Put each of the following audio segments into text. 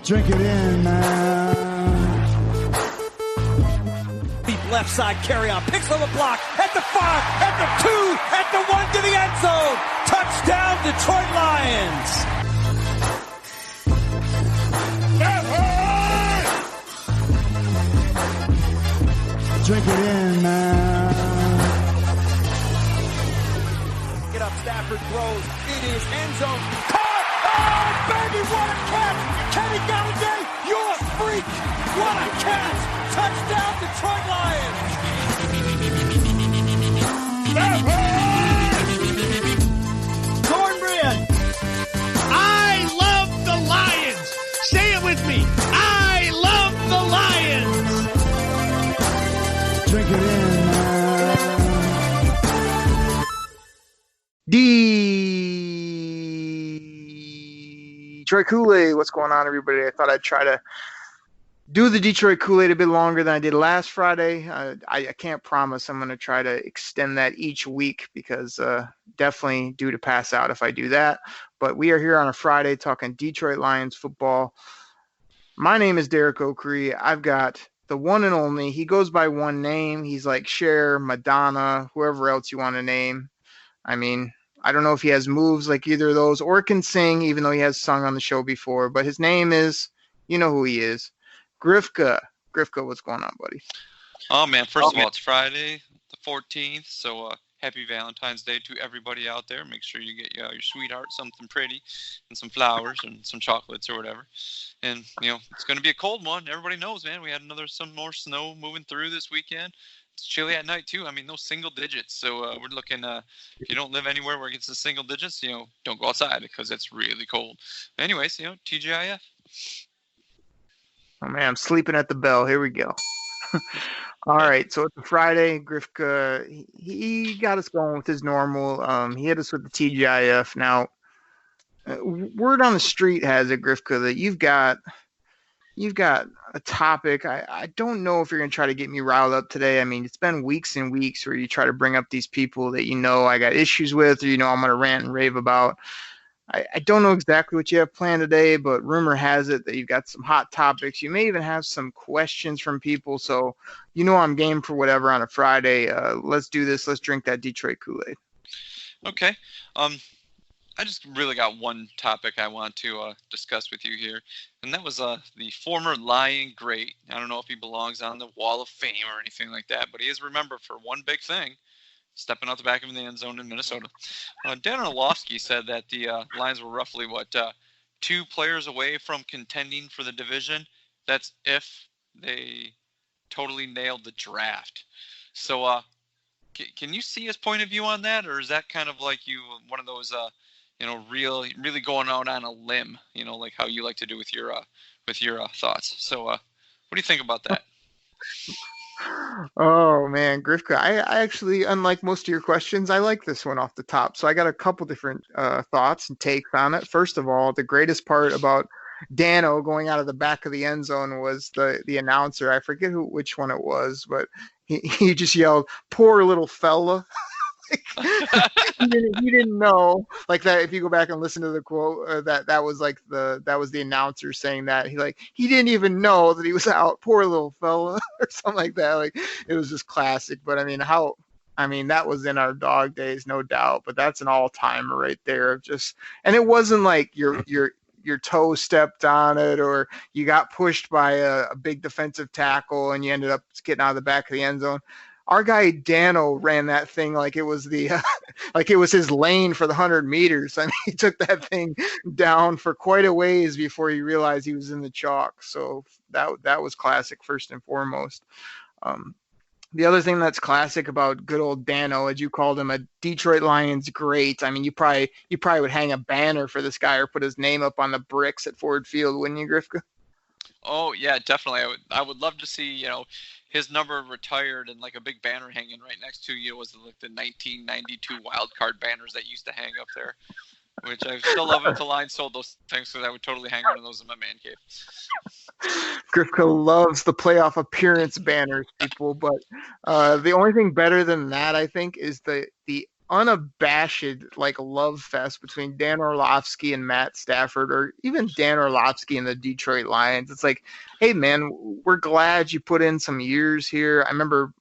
Drink it in, man. Deep left side carry on. Picks on the block. At the 5, at the 2, at the 1 to the end zone. Touchdown, Detroit Lions. Drink it in, man. Get up, Stafford throws. It is end zone. Caught! Oh, baby, what a catch! Kenny Galladay, you're a freak! What a catch! Touchdown, Detroit Lions! Cornbread! I love the Lions! Say it with me! I love the Lions! Drink it in, man. Detroit Koolaid, what's going on, everybody? I thought I'd try to do the Detroit Koolaid a bit longer than I did last Friday. I can't promise I'm going to try to extend that each week because definitely due to pass out if I do that. But we are here on a Friday talking Detroit Lions football. My name is Derek Oakrey. I've got the one and only. He goes by one name. He's like Cher, Madonna, whoever else you want to name. I mean, I don't know if he has moves like either of those or can sing, even though he has sung on the show before. But his name is, you know who he is, Grifka. Grifka, what's going on, buddy? Oh, man, first of all, it's Friday the 14th, so happy Valentine's Day to everybody out there. Make sure you get your sweetheart something pretty and some flowers and some chocolates or whatever. And, you know, it's going to be a cold one. Everybody knows, man. We had some more snow moving through this weekend. It's chilly at night, too. I mean, no single digits. So we're looking, if you don't live anywhere where it gets to single digits, you know, don't go outside because it's really cold. Anyways, you know, TGIF. Oh, man, I'm sleeping at the bell. Here we go. All right, so it's a Friday. Grifka, he got us going with his normal. He hit us with the TGIF. Now, word on the street has it, Grifka, that you've got a topic. I don't know if you're going to try to get me riled up today. I mean, it's been weeks and weeks where you try to bring up these people that you know I got issues with or you know I'm going to rant and rave about. I don't know exactly what you have planned today, but rumor has it that you've got some hot topics. You may even have some questions from people, so you know I'm game for whatever on a Friday. Let's do this. Let's drink that Detroit Kool-Aid. Okay. I just really got one topic I want to discuss with you here, and that was the former Lion great. I don't know if he belongs on the Wall of Fame or anything like that, but he is remembered for one big thing, stepping out the back of the end zone in Minnesota. Dan Orlovsky said that the Lions were roughly, 2 players away from contending for the division. That's if they totally nailed the draft. So can you see his point of view on that, or is that kind of like one of those really going out on a limb, like how you like to do with your thoughts. So what do you think about that? Oh man, Grifka, I actually, unlike most of your questions, I like this one off the top. So I got a couple different thoughts and takes on it. First of all, the greatest part about Dano going out of the back of the end zone was the announcer. I forget which one it was, but he just yelled, "Poor little fella." he didn't know like that. If you go back and listen to the quote, that was like that was the announcer saying that he didn't even know that he was out. Poor little fella, or something like that. Like it was just classic. But I mean, that was in our dog days, no doubt. But that's an all-timer right there. And it wasn't like your toe stepped on it or you got pushed by a big defensive tackle and you ended up getting out of the back of the end zone. Our guy Dano ran that thing like it was like it was his lane for the 100 meters. I mean, he took that thing down for quite a ways before he realized he was in the chalk. So that was classic first and foremost. The other thing that's classic about good old Dano, as you called him, a Detroit Lions great. I mean, you probably would hang a banner for this guy or put his name up on the bricks at Ford Field, wouldn't you, Grifka? Oh yeah, definitely. I would love to see his number retired and like a big banner hanging right next to was like the 1992 wild card banners that used to hang up there, which I still love if the Lions sold those things because I would totally hang one of those in my man cave. Grifka loves the playoff appearance banners, people, but the only thing better than that, I think, is the unabashed like love fest between Dan Orlovsky and Matt Stafford, or even Dan Orlovsky and the Detroit Lions. It's like, hey man, we're glad you put in some years here. I remember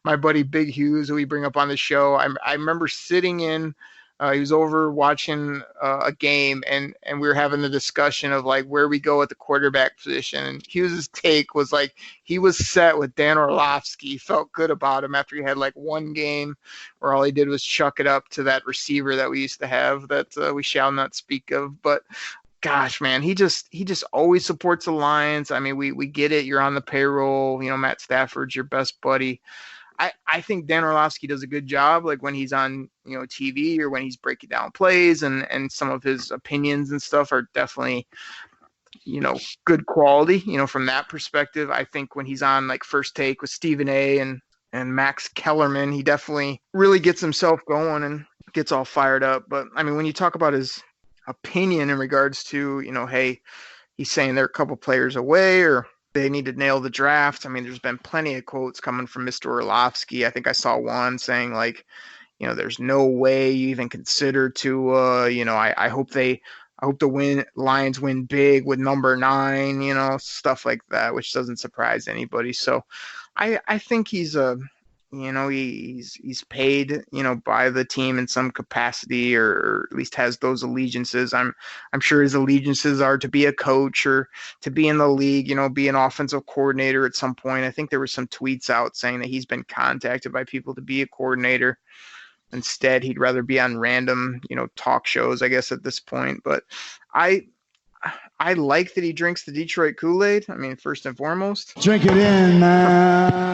my buddy Big Hughes, who we bring up on the show. I remember sitting in. He was over watching a game, and we were having the discussion of like where we go at the quarterback position. And Hughes's take was like he was set with Dan Orlovsky. He felt good about him after he had like one game where all he did was chuck it up to that receiver that we used to have that we shall not speak of. But gosh, man, he just always supports the Lions. I mean, we get it. You're on the payroll. You know, Matt Stafford's your best buddy. I think Dan Orlovsky does a good job, like when he's on, you know, TV or when he's breaking down plays, and some of his opinions and stuff are definitely, you know, good quality, you know, from that perspective. I think when he's on like First Take with Stephen A. and Max Kellerman, he definitely really gets himself going and gets all fired up. But I mean, when you talk about his opinion in regards to, you know, hey, he's saying they're a couple players away or they need to nail the draft. I mean, there's been plenty of quotes coming from Mr. Orlovsky. I think I saw one saying like, you know, there's no way you even consider to, you know, I hope the Lions win big with number 9, you know, stuff like that, which doesn't surprise anybody. So I think he's you know, he's paid, you know, by the team in some capacity, or at least has those allegiances. I'm sure his allegiances are to be a coach or to be in the league, you know, be an offensive coordinator at some point. I think there were some tweets out saying that he's been contacted by people to be a coordinator. Instead, he'd rather be on random, you know, talk shows, I guess, at this point. But I like that he drinks the Detroit Kool-Aid. I mean, first and foremost. Drink it in, man.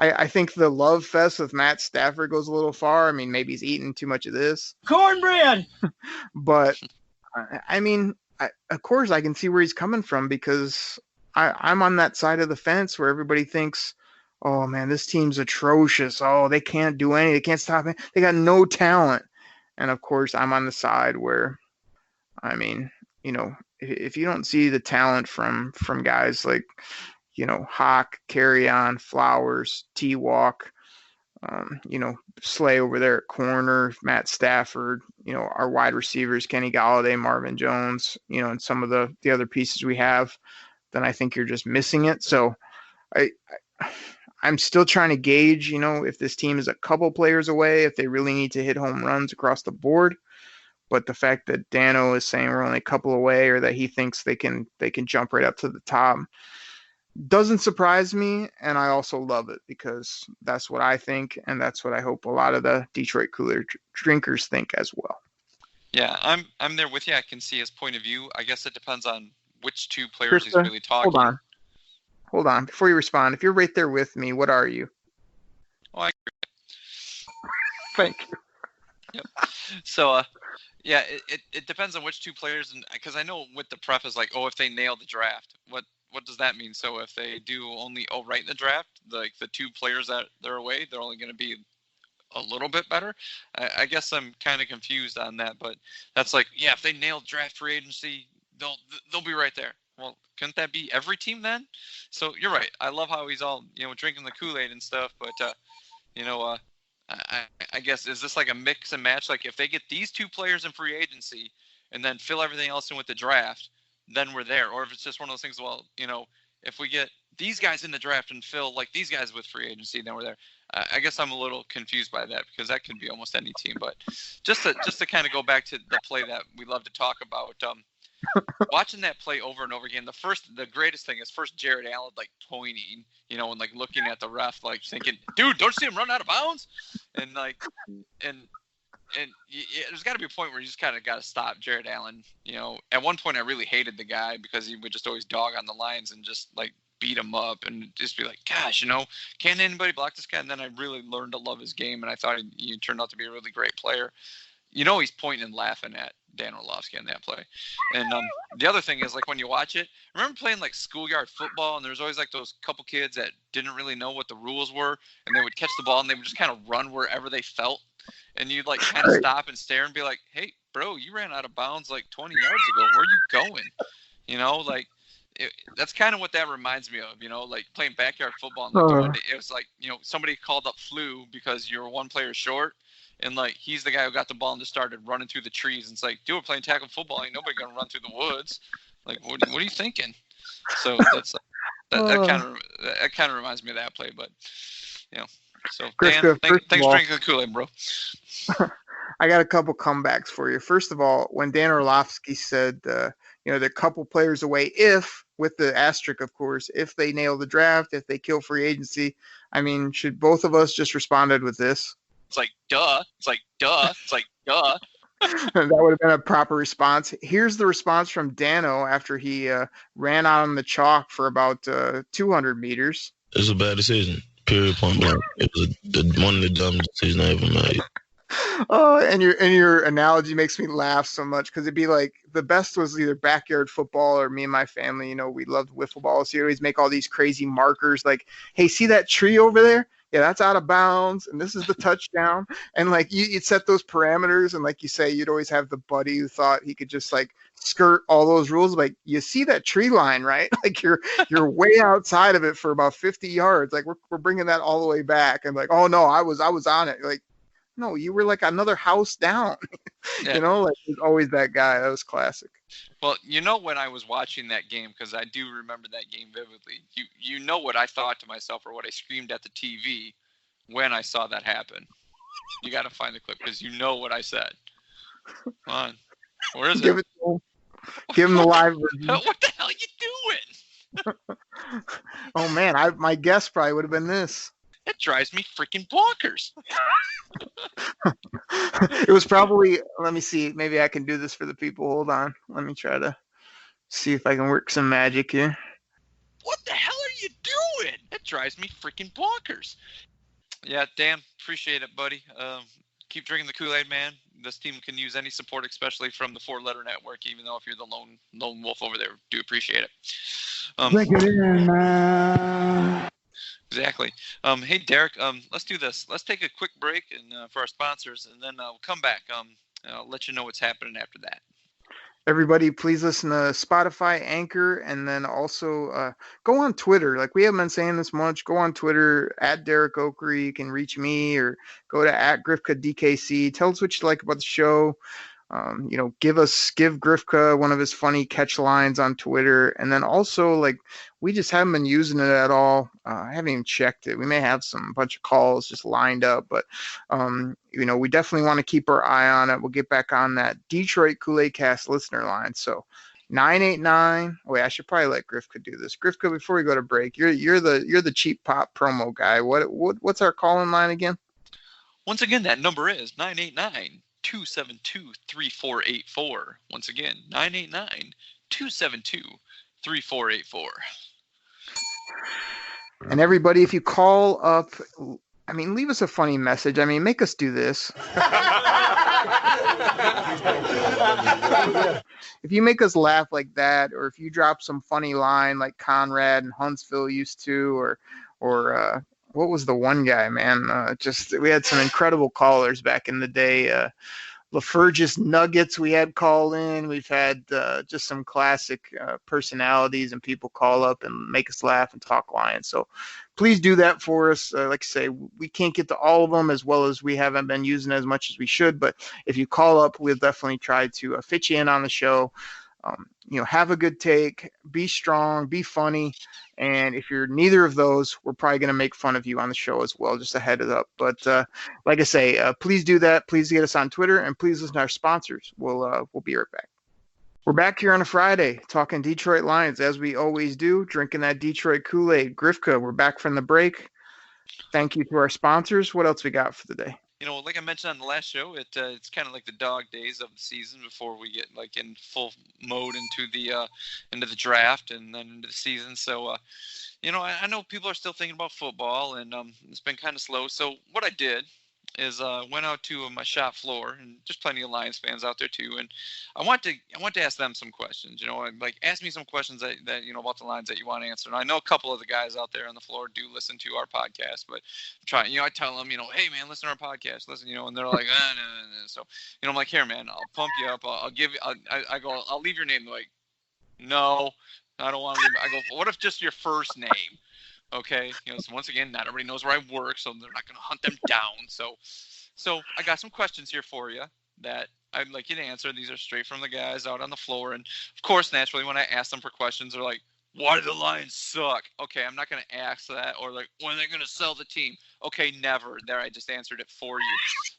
I think the love fest with Matt Stafford goes a little far. I mean, maybe he's eating too much of this. Cornbread! But, I mean, of course I can see where he's coming from, because I'm on that side of the fence where everybody thinks, oh, man, this team's atrocious. Oh, they can't do anything. They can't stop it. They got no talent. And, of course, I'm on the side where, I mean, you know, if you don't see the talent from guys like, you know, Hawk, Carry On, Flowers, T-Walk, you know, Slay over there at corner, Matt Stafford, you know, our wide receivers, Kenny Golladay, Marvin Jones, you know, and some of the other pieces we have, then I think you're just missing it. So I'm still trying to gauge, you know, if this team is a couple players away, if they really need to hit home runs across the board. But the fact that Dano is saying we're only a couple away, or that he thinks they can jump right up to the top, doesn't surprise me. And I also love it, because that's what I think, and that's what I hope a lot of the Detroit Koolaid drinkers think as well. Yeah, I'm there with you. I can see his point of view. I guess it depends on which two players he's really talking. Hold on. Before you respond, if you're right there with me, what are you? Oh, I agree. Thank you. Yep. So, yeah, it depends on which two players, and because I know with the preface, like, oh, if they nail the draft, what does that mean? So if they do only right in the draft, like the two players that they're away, they're only going to be a little bit better. I guess I'm kind of confused on that, but that's like, yeah, if they nail draft free agency, they'll be right there. Well, couldn't that be every team then? So you're right. I love how he's all, you know, drinking the Kool-Aid and stuff, but you know, I guess, is this like a mix and match? Like if they get these two players in free agency and then fill everything else in with the draft, then we're there. Or if it's just one of those things, well, you know, if we get these guys in the draft and fill like these guys with free agency, then we're there. I guess I'm a little confused by that, because that could be almost any team. But just to kind of go back to the play that we love to talk about, watching that play over and over again, the greatest thing is first Jared Allen like pointing, you know, and like looking at the ref, like thinking, dude, don't you see him run out of bounds? And like, and there's got to be a point where you just kind of got to stop Jared Allen. You know, at one point I really hated the guy because he would just always dog on the lines and just like beat him up and just be like, gosh, you know, can't anybody block this guy? And then I really learned to love his game, and I thought he turned out to be a really great player. You know, he's pointing and laughing at Dan Orlovsky on that play. And the other thing is, like, when you watch it, remember playing like schoolyard football, and there's always like those couple kids that didn't really know what the rules were, and they would catch the ball and they would just kind of run wherever they felt. And you'd like kind of stop and stare and be like, hey, bro, you ran out of bounds like 20 yards ago. Where are you going? You know, like that's kind of what that reminds me of, you know, like playing backyard football. And it was like, you know, somebody called up flu because you're one player short. And like he's the guy who got the ball and just started running through the trees. And it's like, dude, we're playing tackle football. Ain't nobody gonna run through the woods. Like, what are you thinking? So that's that kind of reminds me of that play. But so Dan, Grifka, thanks for all, drinking the Kool-Aid, bro. I got a couple comebacks for you. First of all, when Dan Orlovsky said, they're a couple players away, if, with the asterisk, of course, if they nail the draft, if they kill free agency. I mean, should both of us just responded with this? It's like, duh. It's like, duh. It's like, duh. That would have been a proper response. Here's the response from Dano after he ran out on the chalk for about 200 meters. It was a bad decision. Period. Point blank. It was one of the dumbest decisions I ever made. Oh, and your analogy makes me laugh so much because it'd be like the best was either backyard football or me and my family. We loved wiffle ball, so you always make all these crazy markers like, hey, see that tree over there? Yeah, that's out of bounds, and this is the touchdown. And like you'd set those parameters, and like you say, you'd always have the buddy who thought he could just like skirt all those rules. Like, you see that tree line, right? Like you're way outside of it for about 50 yards. Like we're bringing that all the way back, and like, oh no, I was on it. Like, no, you were like another house down. Yeah. Like there's always that guy. That was classic. Well, when I was watching that game, because I do remember that game vividly, you know what I thought to myself or what I screamed at the TV when I saw that happen. You got to find the clip because you know what I said. Come on. Where is Give it? Give him the live version. What the hell are you doing? Oh, man. My guess probably would have been this. That drives me freaking bonkers. It was probably, let me see, maybe I can do this for the people. Hold on. Let me try to see if I can work some magic here. What the hell are you doing? That drives me freaking bonkers. Yeah, Dan, appreciate it, buddy. Keep drinking the Kool-Aid, man. This team can use any support, especially from the 4-letter network, even though if you're the lone wolf over there, do appreciate it. Drink it in, man. Exactly. Hey, Derek, let's do this. Let's take a quick break and for our sponsors, and then we'll come back. I'll let you know what's happening after that. Everybody, please listen to Spotify, Anchor, and then also go on Twitter. Like we haven't been saying this much. Go on Twitter at Derek Oakery. You can reach me or go to at Grifka DKC. Tell us what you like about the show. Give Grifka one of his funny catch lines on Twitter. And then also, like, we just haven't been using it at all. I haven't even checked it. We may have some bunch of calls just lined up, but, we definitely want to keep our eye on it. We'll get back on that Detroit Koolaid Cast Listener Line. So 989. Wait, I should probably let Grifka do this. Grifka, before we go to break, you're the cheap pop promo guy. What's our call-in line again? Once again, that number is 989-272-3484. Once again, 989-272-3484. And everybody, if you call up, leave us a funny message. Make us do this. If you make us laugh like that, or if you drop some funny line like Conrad and Huntsville used to, or what was the one guy, man? We had some incredible callers back in the day. LaFergus Nuggets we had call in. We've had just some classic personalities and people call up and make us laugh and talk Lions. So please do that for us. Like I say, we can't get to all of them as well as we haven't been using as much as we should. But if you call up, we'll definitely try to fit you in on the show. Have a good take, be strong, be funny. And if you're neither of those, we're probably going to make fun of you on the show as well, just a heads up. But like I say, please do that. Please get us on Twitter, and please listen to our sponsors. We'll be right back. We're back here on a Friday talking Detroit Lions, as we always do, drinking that Detroit Kool-Aid. Grifka, we're back from the break. Thank you to our sponsors. What else we got for the day? Like I mentioned on the last show, it's kind of like the dog days of the season before we get like in full mode into the draft and then into the season. So, I know people are still thinking about football, and it's been kind of slow. So what I did is went out to my shop floor, and just plenty of Lions fans out there too. And I want to ask them some questions. Like ask me some questions that about the Lions that you want to answer. And I know a couple of the guys out there on the floor do listen to our podcast, but I tell them, hey man, listen to our podcast, listen, and they're like, no. So I'm like, here man, I'll pump you up. I'll give you. I'll leave your name. They're like, no, I don't want to leave. I go, what if just your first name? Okay, so once again, not everybody knows where I work, so they're not going to hunt them down. So So I got some questions here for you that I'd like you to answer. These are straight from the guys out on the floor. And, of course, naturally, when I ask them for questions, they're like, why do the Lions suck? Okay, I'm not going to ask that. Or, like, when are they going to sell the team? Okay, never. There, I just answered it for you.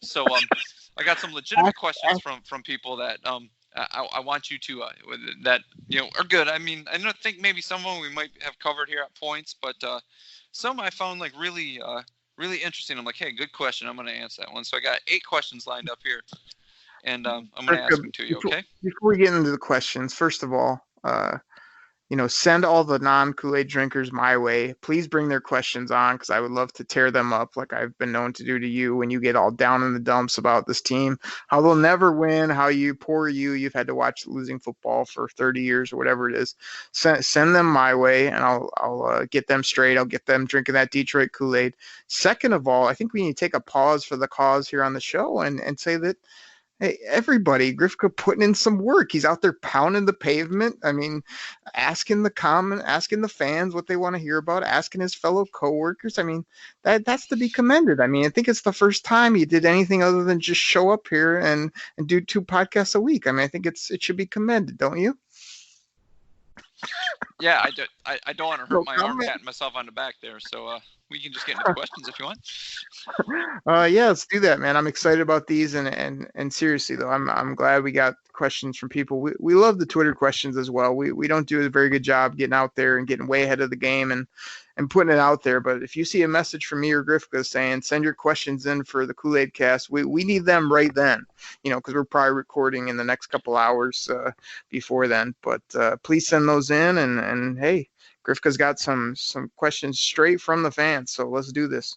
So I got some legitimate questions from people that I want you to that are good. I mean, I don't think maybe some of them we might have covered here at points, but some I found like really interesting. I'm like, hey, good question. I'm going to answer that one. So I got 8 questions lined up here, and I'm going to ask them to you. Okay. Before we get into the questions, first of all, send all the non-Kool-Aid drinkers my way. Please bring their questions on because I would love to tear them up like I've been known to do to you when you get all down in the dumps about this team, how they'll never win, how you've had to watch losing football for 30 years or whatever it is. Send them my way and I'll get them straight. I'll get them drinking that Detroit Kool-Aid. Second of all, I think we need to take a pause for the cause here on the show and say that, hey, everybody, Grifka putting in some work. He's out there pounding the pavement. I mean, asking the fans what they want to hear about, asking his fellow coworkers. I mean, that's to be commended. I mean, I think it's the first time he did anything other than just show up here and do 2 podcasts a week. I mean, I think it should be commended, don't you? Yeah, I don't want to hurt my arm patting myself on the back there. So we can just get into questions if you want. Yeah, let's do that, man. I'm excited about these, and seriously though, I'm glad we got questions from people. We love the Twitter questions as well. We don't do a very good job getting out there and getting way ahead of the game and putting it out there. But if you see a message from me or Grifka saying send your questions in for the Kool-Aid Cast, we need them right then, because we're probably recording in the next couple hours before then. But please send those in, and hey, Grifka's got some questions straight from the fans, so let's do this.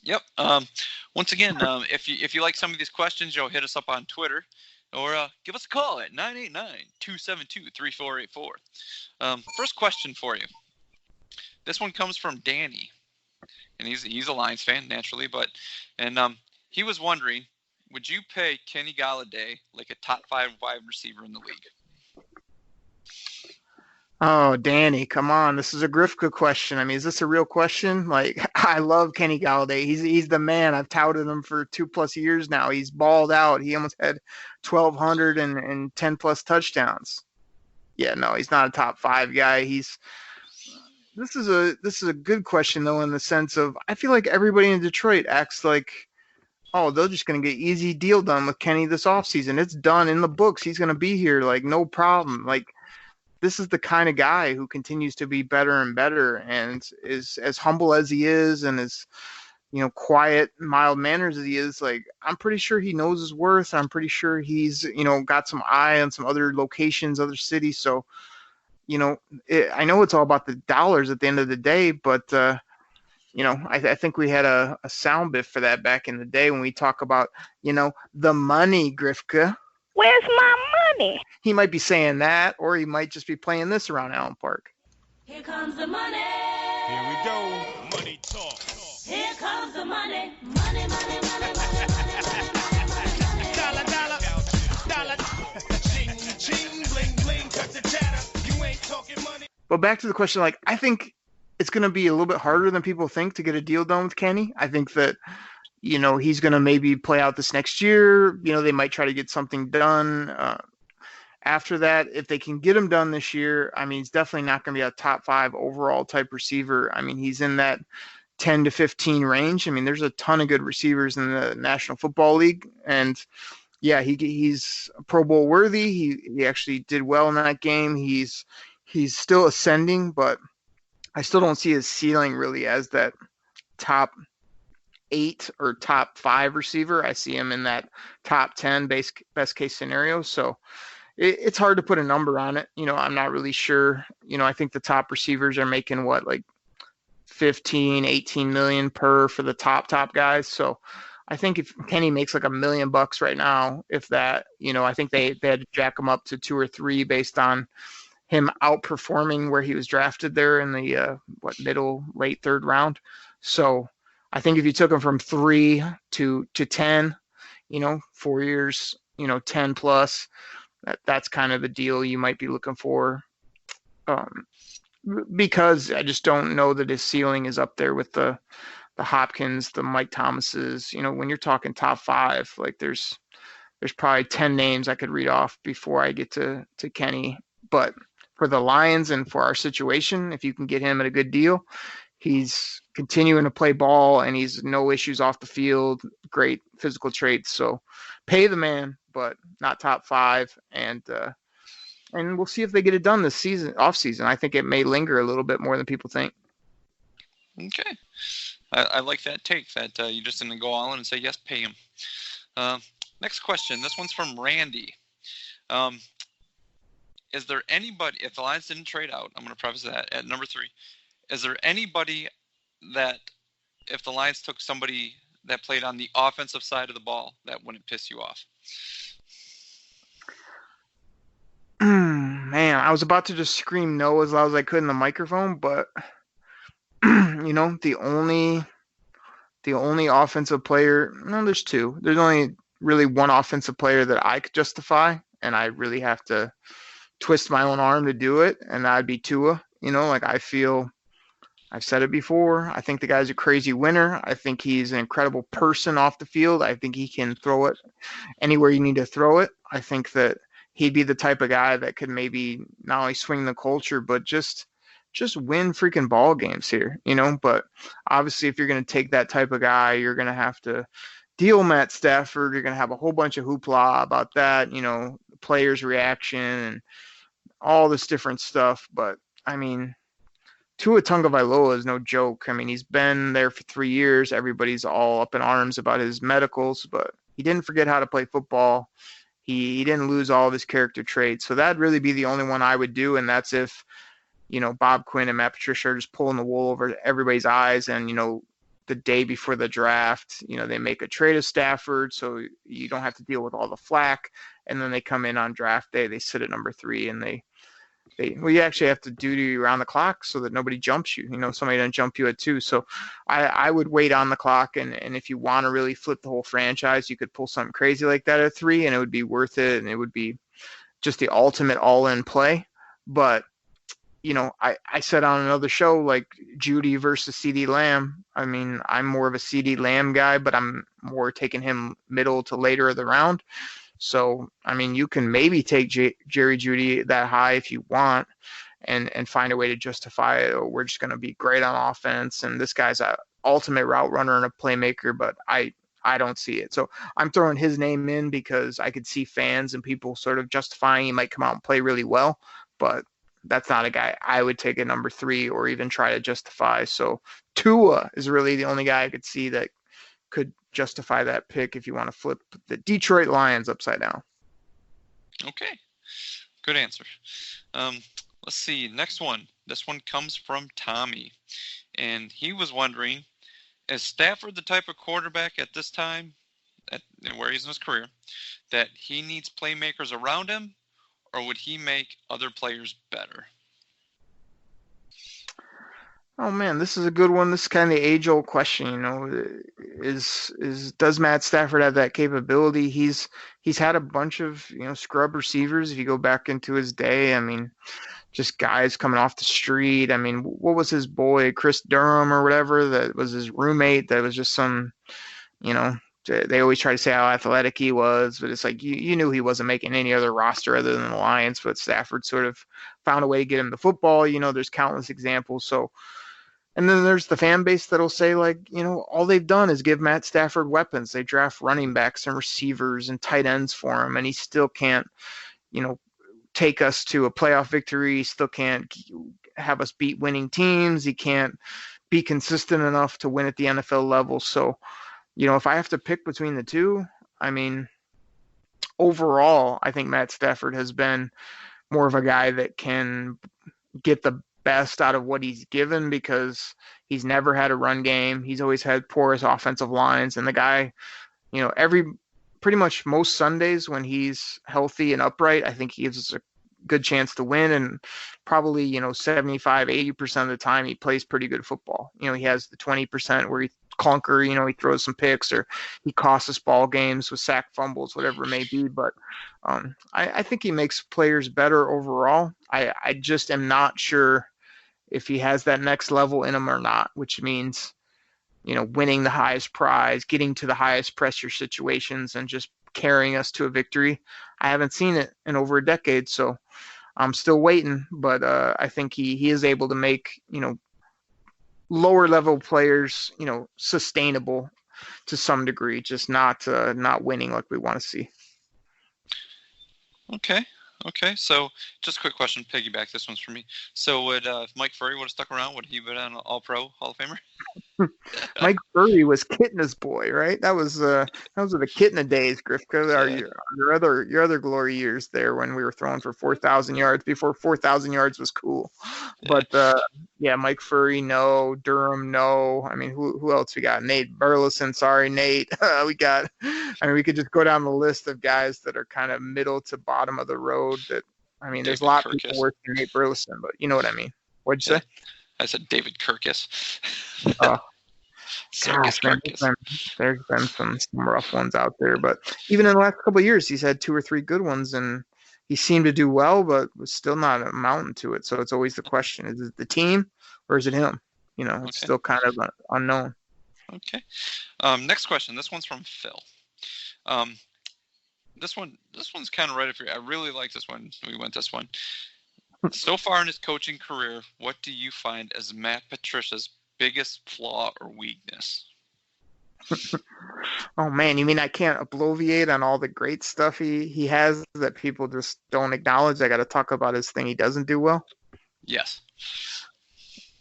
Yep. Once again, if you like some of these questions, hit us up on Twitter or give us a call at 989-272-3484. First question for you. This one comes from Danny, and he's a Lions fan naturally, and he was wondering, would you pay Kenny Golladay like a top 5 wide receiver in the league? Oh, Danny, come on. This is a Grifka question. I mean, is this a real question? Like, I love Kenny Golladay. He's the man. I've touted him for 2+ years now. He's balled out. He almost had 1,200 and 10+ touchdowns. Yeah, no, he's not a top 5 guy. This is a good question though, in the sense of I feel like everybody in Detroit acts like, oh, they're just going to get easy deal done with Kenny this offseason. It's done in the books. He's going to be here, like, no problem. Like, this is the kind of guy who continues to be better and better and is as humble as he is and as, quiet, mild manners as he is. Like, I'm pretty sure he knows his worth. I'm pretty sure he's, got some eye on some other locations, other cities. So, I know it's all about the dollars at the end of the day, but, I think we had a sound bit for that back in the day when we talk about, the money, Grifka. Where's my money? He might be saying that, or he might just be playing this around Allen Park. Here comes the money. Here we go. Money talk. Here comes the money. Money, money, money, money, money, money. Dollar, dollar, dollar. Ching, ching, bling, bling, cut the chatter. You ain't talking money. But back to the question, like, I think it's going to be a little bit harder than people think to get a deal done with Kenny. I think that, he's going to maybe play out this next year. They might try to get something done after that. If they can get him done this year, I mean, he's definitely not going to be a top 5 overall type receiver. I mean, he's in that 10 to 15 range. I mean, there's a ton of good receivers in the National Football League. And, yeah, he's Pro Bowl worthy. He actually did well in that game. He's still ascending, but I still don't see his ceiling really as that top 8 or top 5 receiver. I see him in that top 10 best case scenario. So it's hard to put a number on it. I'm not really sure. I think the top receivers are making like 15, 18 million per for the top guys. So I think if Kenny makes like $1 million right now, if that, I think they had to jack him up to 2 or 3 based on him outperforming where he was drafted there in the middle, late 3rd round. So I think if you took him from 3 to 10, 4 years, 10 plus, that's kind of the deal you might be looking for. Because I just don't know that his ceiling is up there with the Hopkins, the Mike Thomases. When you're talking top 5, like there's probably 10 names I could read off before I get to Kenny. But for the Lions and for our situation, if you can get him at a good deal, he's continuing to play ball and he's no issues off the field, great physical traits. So pay the man, but not top 5. And we'll see if they get it done this season, off season. I think it may linger a little bit more than people think. Okay. I like that take, that you just didn't go all in and say, yes, pay him. Next question. This one's from Randy. Is there anybody, if the Lions didn't trade out, I'm going to preface that at number 3, is there anybody that if the Lions took somebody that played on the offensive side of the ball, that wouldn't piss you off? Man, I was about to just scream no as loud as I could in the microphone, but the only offensive player, no, there's 2. There's only really one offensive player that I could justify, and I really have to twist my own arm to do it, and that'd be Tua. I feel, I've said it before, I think the guy's a crazy winner. I think he's an incredible person off the field. I think he can throw it anywhere you need to throw it. I think that he'd be the type of guy that could maybe not only swing the culture, but just win freaking ball games here, But obviously, if you're going to take that type of guy, you're going to have to deal Matt Stafford. You're going to have a whole bunch of hoopla about that, players' reaction and all this different stuff. But, I mean, Tua Tagovailoa is no joke. I mean, he's been there for 3 years. Everybody's all up in arms about his medicals, but he didn't forget how to play football. He didn't lose all of his character traits. So that'd really be the only one I would do, and that's if Bob Quinn and Matt Patricia are just pulling the wool over everybody's eyes, and the day before the draft, they make a trade of Stafford, so you don't have to deal with all the flack, and then they come in on draft day, they sit at number 3, and you actually have to duty around the clock so that nobody jumps you. Somebody doesn't jump you at 2. So I would wait on the clock, and if you want to really flip the whole franchise, you could pull something crazy like that at 3, and it would be worth it, and it would be just the ultimate all-in play. But I said on another show, like Judy versus CeeDee Lamb. I mean, I'm more of a CeeDee Lamb guy, but I'm more taking him middle to later of the round. So, I mean, you can maybe take Jerry Jeudy that high if you want and find a way to justify it. Or we're just going to be great on offense, and this guy's an ultimate route runner and a playmaker, but I don't see it. So I'm throwing his name in because I could see fans and people sort of justifying he might come out and play really well, but that's not a guy I would take at number 3 or even try to justify. So Tua is really the only guy I could see that could justify that pick if you want to flip the Detroit Lions upside down. Okay. Good answer. Let's see. Next one. This one comes from Tommy. And he was wondering, is Stafford the type of quarterback at this time, where he's in his career, that he needs playmakers around him, or would he make other players better? Oh man, this is a good one. This is kind of the age-old question, does Matt Stafford have that capability? He's had a bunch of scrub receivers. If you go back into his day, I mean, just guys coming off the street. I mean, what was his boy Chris Durham or whatever that was his roommate? That was just some, they always try to say how athletic he was, but it's like you knew he wasn't making any other roster other than the Lions. But Stafford sort of found a way to get him the football. There's countless examples. So. And then there's the fan base that'll say, like, all they've done is give Matt Stafford weapons. They draft running backs and receivers and tight ends for him, and he still can't, take us to a playoff victory. He still can't have us beat winning teams. He can't be consistent enough to win at the NFL level. So, if I have to pick between the two, I mean, overall, I think Matt Stafford has been more of a guy that can get the best out of what he's given because he's never had a run game. He's always had porous offensive lines, and the guy, pretty much most Sundays when he's healthy and upright, I think he gives us a good chance to win, and probably 75-80% of the time he plays pretty good football. He has the 20% where he clunker, he throws some picks or he costs us ball games with sack fumbles, whatever it may be. But I think he makes players better overall. I just am not sure if he has that next level in him or not, which means, winning the highest prize, getting to the highest pressure situations, and just carrying us to a victory. I haven't seen it in over a decade, so I'm still waiting. But I think he is able to make lower level players sustainable to some degree, just not winning like we want to see. Okay. So, just a quick question, piggyback. This one's for me. So, would if Mike Furry would have stuck around, would he have been an All-Pro Hall of Famer? Mike Furry was Kitna's boy, right? That was the Kitna days, Grifka. Your other glory years there when we were throwing for 4,000 yards before 4,000 yards was cool. But Mike Furry, no. Durham, no. I mean, who else we got? Nate Burleson, sorry, Nate. We could just go down the list of guys that are kind of middle to bottom of the road. There's a lot of people worse than Nate Burleson, but you know what I mean. What'd you say? I said David Kirkus. Gosh, man, there's been some rough ones out there, but even in the last couple of years, he's had 2 or 3 good ones, and he seemed to do well, but was still not amounting to it. So it's always the question: is it the team or is it him? It's still kind of unknown. Okay. Next question. This one's from Phil. This one's kind of right up here. I really like this one. We went this one. So far in his coaching career, what do you find as Matt Patricia's biggest flaw or weakness? Oh man, you mean I can't bloviate on all the great stuff he has that people just don't acknowledge? I got to talk about his thing he doesn't do well. Yes.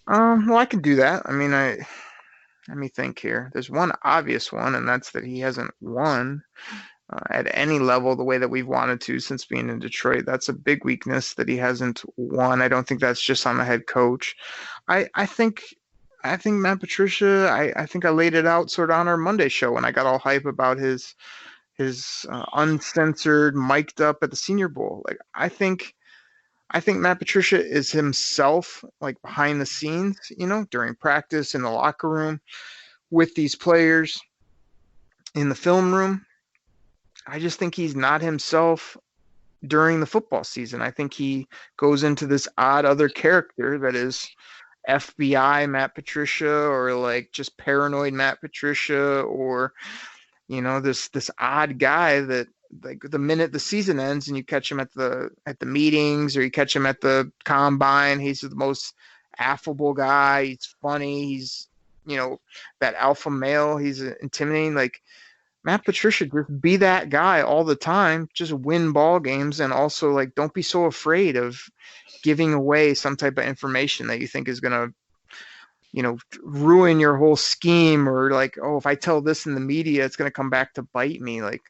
Well, I can do that. Let me think here. There's one obvious one, and that's that he hasn't won at any level the way that we've wanted to since being in Detroit. That's a big weakness that he hasn't won. I don't think that's just on the head coach. I think Matt Patricia, I think I laid it out sort of on our Monday show when I got all hype about his uncensored, mic'd up at the Senior Bowl. Like I think Matt Patricia is himself, like behind the scenes, during practice, in the locker room, with these players, in the film room. I just think he's not himself during the football season. I think he goes into this odd other character that is FBI Matt Patricia, or like just paranoid Matt Patricia, or this odd guy that, like, the minute the season ends and you catch him at the meetings or you catch him at the combine, he's the most affable guy. He's funny. He's that alpha male. He's intimidating. Like, Matt Patricia, just be that guy all the time. Just win ball games, and also, like, don't be so afraid of giving away some type of information that you think is going to, ruin your whole scheme, or like, oh, if I tell this in the media, it's going to come back to bite me. Like,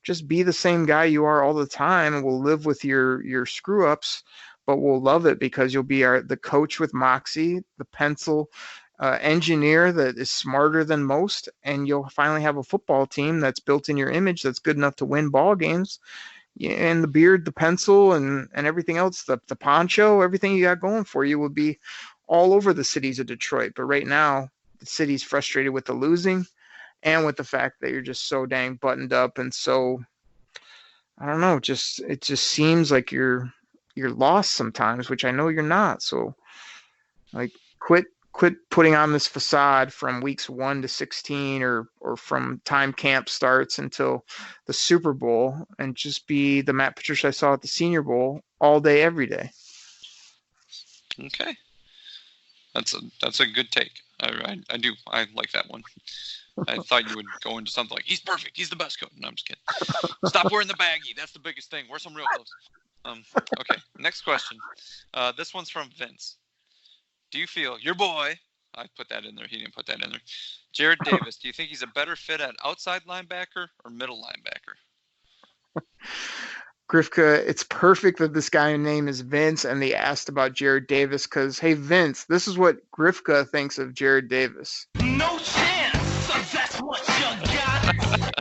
just be the same guy you are all the time, and we'll live with your screw ups, but we'll love it because you'll be the coach with moxie, the pencil engineer that is smarter than most, and you'll finally have a football team that's built in your image that's good enough to win ball games. And the beard, the pencil, and everything else, the poncho, everything you got going for you will be all over the cities of Detroit. But right now, the city's frustrated with the losing and with the fact that you're just so dang buttoned up, and so, I don't know, it just seems like you're lost sometimes, which I know you're not. So, like, quit putting on this facade from weeks 1 to 16, or from time camp starts until the Super Bowl, and just be the Matt Patricia I saw at the Senior Bowl all day, every day. Okay. That's a good take. I like that one. I thought you would go into something like, he's perfect, he's the best coach. No, I'm just kidding. Stop wearing the baggie. That's the biggest thing. Wear some real clothes. Okay, next question. This one's from Vince. Do you feel your boy, I put that in there, he didn't put that in there, Jared Davis, do you think he's a better fit at outside linebacker or middle linebacker? Grifka, it's perfect that this guy's name is Vince and they asked about Jared Davis, because, hey, Vince, this is what Grifka thinks of Jared Davis. No chance. That's what you got.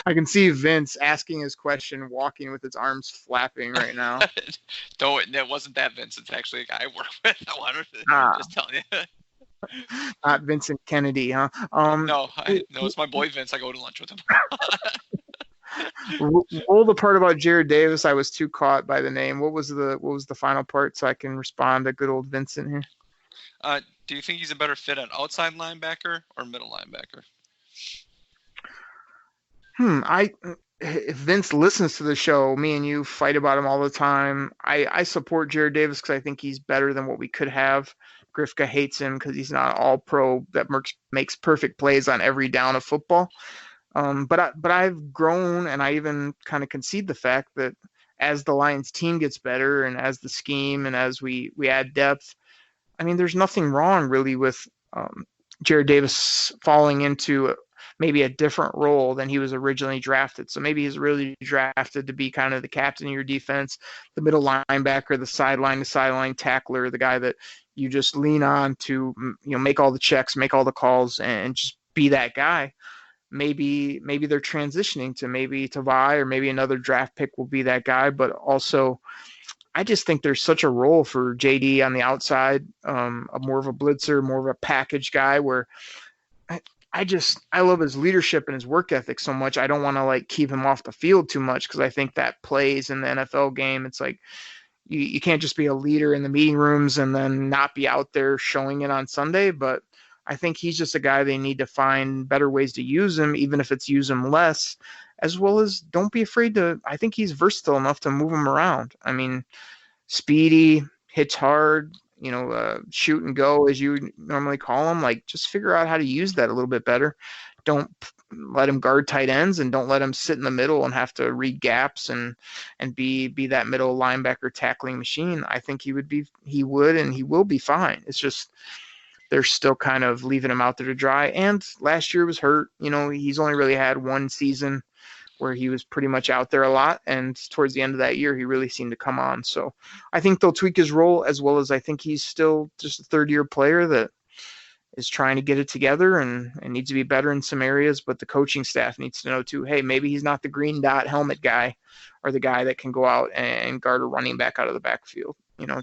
I can see Vince asking his question, walking with his arms flapping right now. It wasn't that Vince. It's actually a guy I work with. I wanted to just tell you. Not Vincent Kennedy, huh? No, it's my boy Vince. I go to lunch with him. Roll the part about Jared Davis. I was too caught by the name. What was the final part so I can respond to good old Vincent here? Do you think he's a better fit at outside linebacker or middle linebacker? If Vince listens to the show, me and you fight about him all the time. I support Jared Davis because I think he's better than what we could have. Grifka hates him because he's not all pro that makes perfect plays on every down of football. But I've grown, and I even kind of concede the fact that as the Lions team gets better and as the scheme and as we add depth, I mean, there's nothing wrong really with Jared Davis falling into maybe a different role than he was originally drafted. So maybe he's really drafted to be kind of the captain of your defense, the middle linebacker, the sideline to sideline tackler, the guy that you just lean on to, make all the checks, make all the calls, and just be that guy. Maybe they're transitioning to maybe Tavai, or maybe another draft pick will be that guy. But also, I just think there's such a role for JD on the outside, more of a blitzer, more of a package guy, where I love his leadership and his work ethic so much. I don't want to keep him off the field too much, because I think that plays in the NFL game. It's like you can't just be a leader in the meeting rooms and then not be out there showing it on Sunday. But I think he's just a guy they need to find better ways to use him, even if it's use him less, as well as don't be afraid to. I think he's versatile enough to move him around. I mean, speedy, hits hard, shoot and go, as you normally call him. Just figure out how to use that a little bit better. Don't let him guard tight ends, and don't let him sit in the middle and have to read gaps and be that middle linebacker tackling machine. I think he would and he will be fine. It's just they're still kind of leaving him out there to dry. And last year was hurt. He's only really had one season where he was pretty much out there a lot, and towards the end of that year, he really seemed to come on. So I think they'll tweak his role, as well as I think he's still just a third-year player that is trying to get it together and needs to be better in some areas, but the coaching staff needs to know too, hey, maybe he's not the green dot helmet guy or the guy that can go out and guard a running back out of the backfield.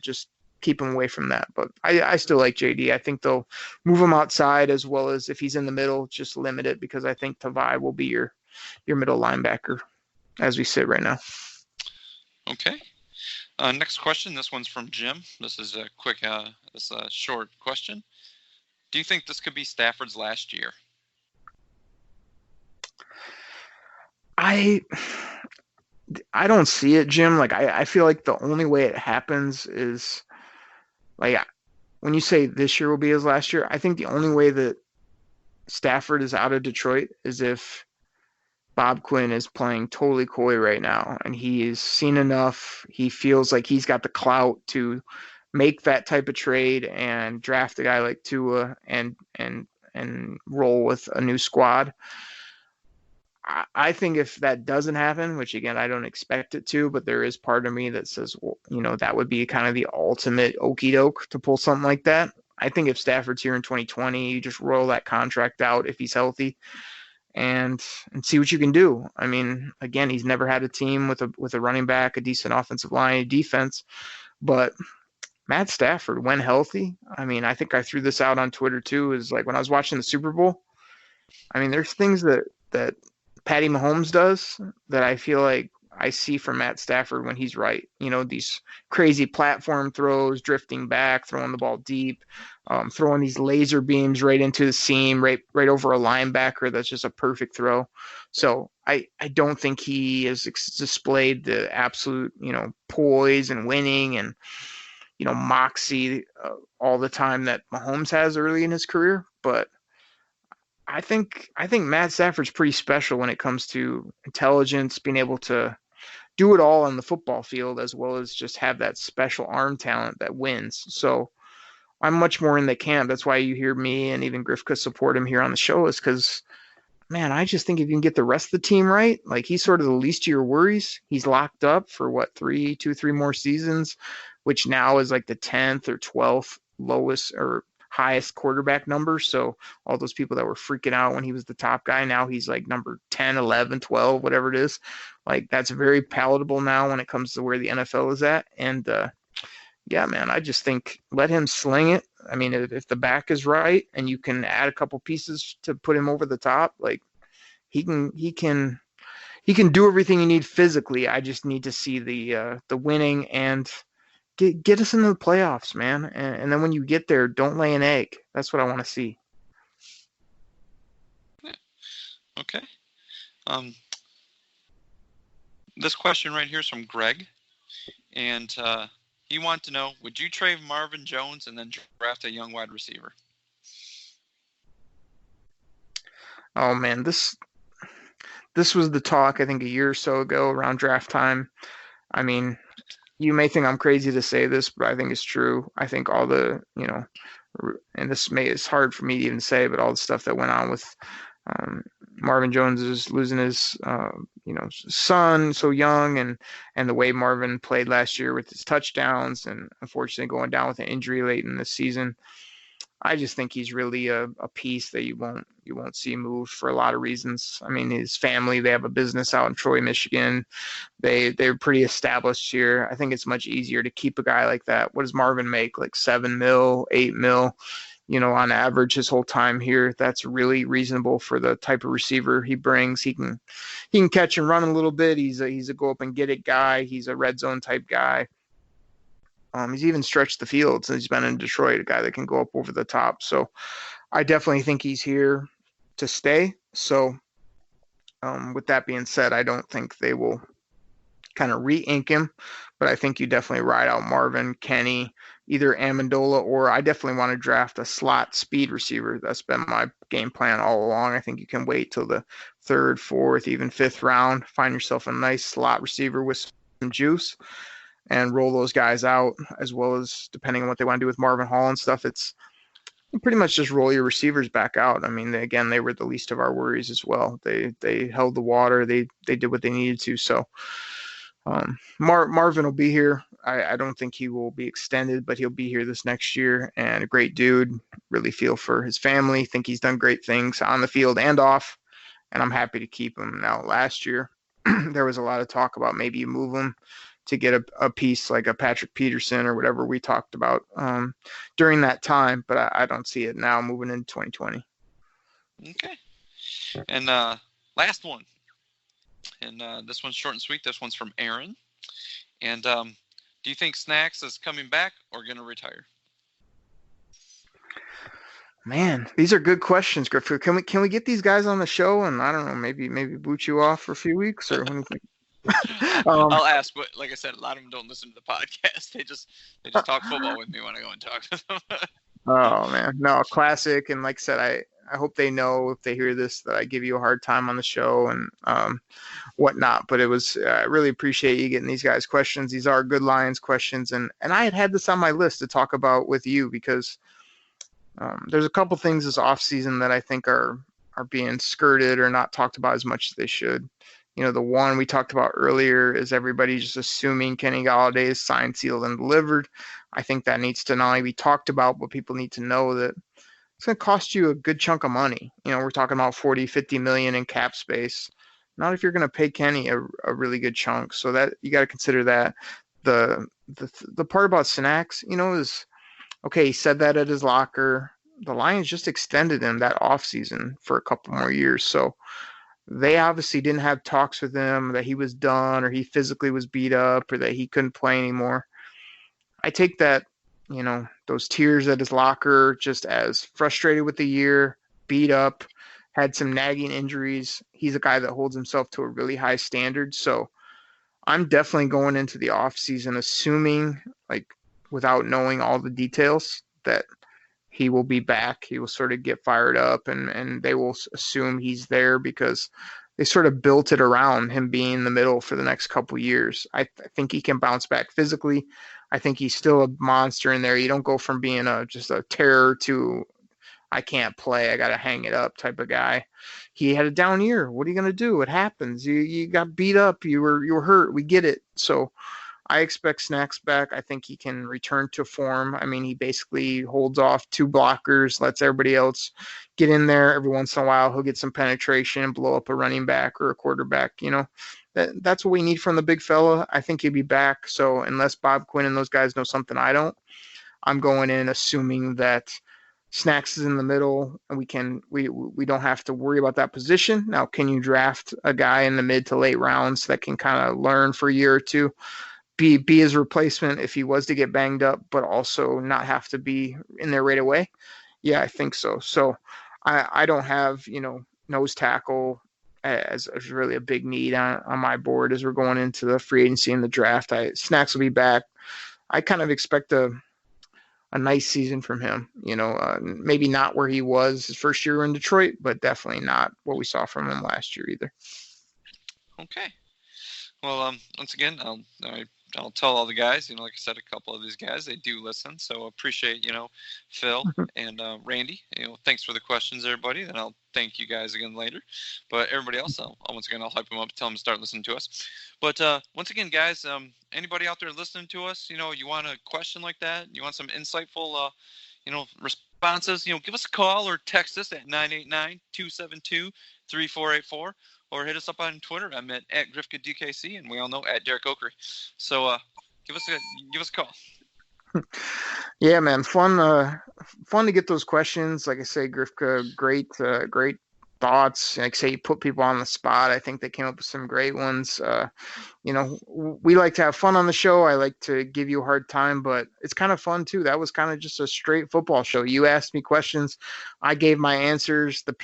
Just keep him away from that. But I still like JD. I think they'll move him outside, as well as if he's in the middle, just limit it, because I think Tavai will be your middle linebacker as we sit right now. Okay. Next question. This one's from Jim. This is a quick, short question. Do you think this could be Stafford's last year? I don't see it, Jim. I feel like the only way it happens is when you say this year will be his last year, I think the only way that Stafford is out of Detroit is if Bob Quinn is playing totally coy right now, and he's seen enough. He feels like he's got the clout to make that type of trade and draft a guy like Tua and roll with a new squad. I think if that doesn't happen, which again, I don't expect it to, but there is part of me that says, well, that would be kind of the ultimate okie doke to pull something like that. I think if Stafford's here in 2020, you just roll that contract out if he's healthy and see what you can do. I mean, again, he's never had a team with a running back, a decent offensive line, a defense, but Matt Stafford, when healthy, I mean, I think I threw this out on Twitter too, is when I was watching the Super Bowl, I mean, there's things that Patty Mahomes does that I feel like I see from Matt Stafford when he's right. These crazy platform throws, drifting back, throwing the ball deep, throwing these laser beams right into the seam, right over a linebacker. That's just a perfect throw. So I don't think he has displayed the absolute, poise and winning and, moxie all the time that Mahomes has early in his career. But I think Matt Stafford's pretty special when it comes to intelligence, being able to do it all on the football field, as well as just have that special arm talent that wins. So I'm much more in the camp. That's why you hear me and even Grifka support him here on the show, is because, man, I just think if you can get the rest of the team right, he's sort of the least of your worries. He's locked up for 3 more seasons, which now is the 10th or 12th lowest or highest quarterback number. So all those people that were freaking out when he was the top guy, now he's number 10, 11, 12, whatever it is. That's very palatable now when it comes to where the NFL is at. And yeah, man, I just think let him sling it. I mean, if the back is right and you can add a couple pieces to put him over the top, he can do everything you need physically. I just need to see the winning and get us into the playoffs, man. And then when you get there, don't lay an egg. That's what I want to see. Yeah. Okay. This question right here is from Greg, and he wanted to know: would you trade Marvin Jones and then draft a young wide receiver? Oh man, this was the talk I think a year or so ago around draft time. I mean, you may think I'm crazy to say this, but I think it's true. I think all the, and it's hard for me to even say, but all the stuff that went on with Marvin Jones is losing his, son so young, and the way Marvin played last year with his touchdowns, and unfortunately going down with an injury late in the season. I just think he's really a piece that you won't see moved for a lot of reasons. I mean, his family, they have a business out in Troy, Michigan. They're pretty established here. I think it's much easier to keep a guy like that. What does Marvin make? Like $7 million, $8 million, on average his whole time here. That's really reasonable for the type of receiver he brings. He can catch and run a little bit. He's a go up and get it guy. He's a red zone type guy. He's even stretched the field since he's been in Detroit, a guy that can go up over the top. So I definitely think he's here to stay. So with that being said, I don't think they will kind of re-ink him, but I think you definitely ride out Marvin, Kenny, either Amendola, or I definitely want to draft a slot speed receiver. That's been my game plan all along. I think you can wait till the 3rd, 4th, even 5th round, find yourself a nice slot receiver with some juice, and roll those guys out, as well as depending on what they want to do with Marvin Hall and stuff. It's pretty much just roll your receivers back out. I mean, they were the least of our worries as well. They held the water. They did what they needed to. So Marvin will be here. I don't think he will be extended, but he'll be here this next year, and a great dude. Really feel for his family. Think he's done great things on the field and off, and I'm happy to keep him. Now, last year, there was a lot of talk about maybe you move him to get a piece like a Patrick Peterson or whatever we talked about during that time, but I don't see it now moving into 2020. Okay. And last one. And this one's short and sweet. This one's from Aaron. And do you think Snacks is coming back or going to retire? Man, these are good questions, Griff. Can we get these guys on the show and I don't know, maybe boot you off for a few weeks, or when you think? I'll ask, but like I said, a lot of them don't listen to the podcast. They just talk football with me when I go and talk to them. Oh man, no, classic. And like I said, I hope they know if they hear this that I give you a hard time on the show and whatnot. But I really appreciate you getting these guys questions. These are good Lions questions, and I had this on my list to talk about with you because there's a couple things this offseason that I think are being skirted or not talked about as much as they should. The one we talked about earlier is everybody just assuming Kenny Golladay is signed, sealed, and delivered. I think that needs to not only be talked about, but people need to know that it's going to cost you a good chunk of money. We're talking about 40, 50 million in cap space. Not if you're going to pay Kenny a really good chunk. So that you got to consider that. The part about Snacks, is okay. He said that at his locker. The Lions just extended him that offseason for a couple more years. So they obviously didn't have talks with him that he was done or he physically was beat up or that he couldn't play anymore. I take that, those tears at his locker just as frustrated with the year, beat up, had some nagging injuries. He's a guy that holds himself to a really high standard. So I'm definitely going into the offseason assuming, like, without knowing all the details, that he will be back. He will sort of get fired up and they will assume he's there because they sort of built it around him being in the middle for the next couple years. I think he can bounce back physically. I think he's still a monster in there. You don't go from being just a terror to I can't play, I got to hang it up type of guy. He had a down year. What are you going to do? It happens. You got beat up. You were hurt. We get it. So I expect Snacks back. I think he can return to form. I mean, he basically holds off 2 blockers, lets everybody else get in there. Every once in a while, he'll get some penetration, blow up a running back or a quarterback. That's what we need from the big fella. I think he'll be back. So unless Bob Quinn and those guys know something I don't, I'm going in assuming that Snacks is in the middle and we don't have to worry about that position. Now, can you draft a guy in the mid to late rounds that can kind of learn for a year or two? be his replacement if he was to get banged up, but also not have to be in there right away? Yeah, I think so. So I don't have, nose tackle as really a big need on my board as we're going into the free agency and the draft. Snacks will be back. I kind of expect a nice season from him. Maybe not where he was his first year in Detroit, but definitely not what we saw from him last year either. Okay. Well, once again, I'll tell all the guys, like I said, a couple of these guys, they do listen. So appreciate, Phil and Randy. Thanks for the questions, everybody. And I'll thank you guys again later. But everybody else, I'll hype them up, tell them to start listening to us. But once again, guys, anybody out there listening to us, you want a question like that, you want some insightful, responses, give us a call or text us at 989-272-3484. Or hit us up on Twitter. I'm at GrifkaDKC, and we all know at Derek Oakery. So give us a call. Yeah, man, fun to get those questions. Like I say, Grifka, great thoughts. Like I say, you put people on the spot. I think they came up with some great ones. We like to have fun on the show. I like to give you a hard time, but it's kind of fun too. That was kind of just a straight football show. You asked me questions, I gave my answers. The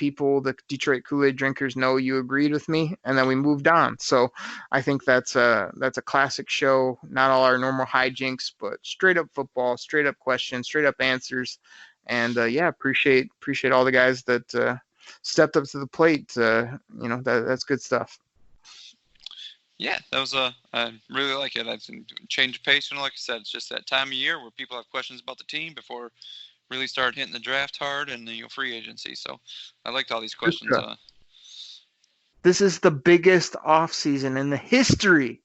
Detroit Kool-Aid drinkers know you agreed with me, and then we moved on. So I think that's a classic show. Not all our normal hijinks, but straight up football, straight up questions, straight up answers. And appreciate all the guys that stepped up to the plate. That's good stuff. Yeah, that was I really like it. I've changed pace, like I said, it's just that time of year where people have questions about the team before really start hitting the draft hard and the free agency. So I liked all these questions. This is the biggest offseason in the history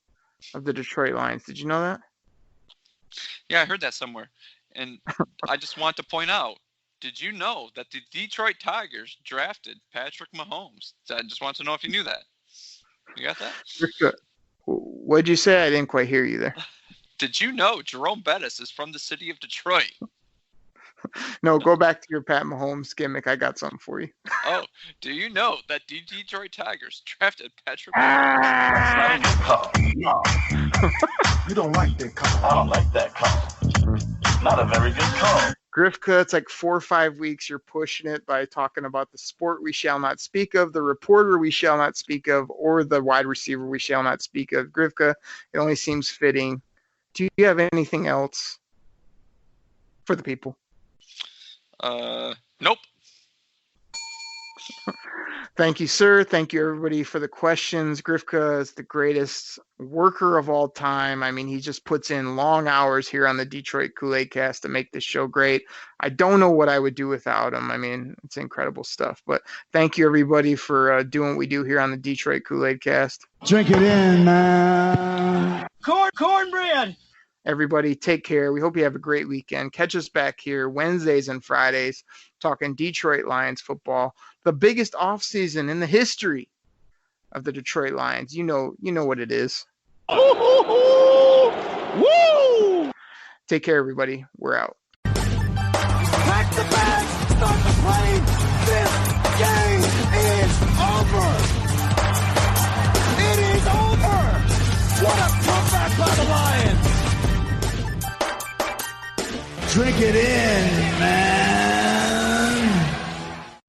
of the Detroit Lions. Did you know that? Yeah, I heard that somewhere. And I just want to point out, did you know that the Detroit Tigers drafted Patrick Mahomes? I just want to know if you knew that. You got that? What'd you say? I didn't quite hear you there. Did you know Jerome Bettis is from the city of Detroit? No, go back to your Pat Mahomes gimmick. I got something for you. Oh, do you know that the Detroit Tigers drafted Patrick Mahomes? That's not a good call. No. You don't like that call. I don't like that call. Not a very good call. Grifka, it's like 4 or 5 weeks. You're pushing it by talking about the sport we shall not speak of, the reporter we shall not speak of, or the wide receiver we shall not speak of. Grifka, it only seems fitting. Do you have anything else for the people? Nope. Thank you, sir. Thank you, everybody, for the questions. Grifka is the greatest worker of all time. I mean, he just puts in long hours here on the Detroit Koolaid Cast to make this show great. I don't know what I would do without him. I mean, it's incredible stuff. But thank you, everybody, for doing what we do here on the Detroit Koolaid Cast. Drink it in, man. Cornbread. Everybody, take care. We hope you have a great weekend. Catch us back here Wednesdays and Fridays talking Detroit Lions football, the biggest offseason in the history of the Detroit Lions. You know what it is. Woo! Take care, everybody. We're out. Pack the bag, start the plane. This game is over. It is over. What a comeback by the Lions. Drink it in, man.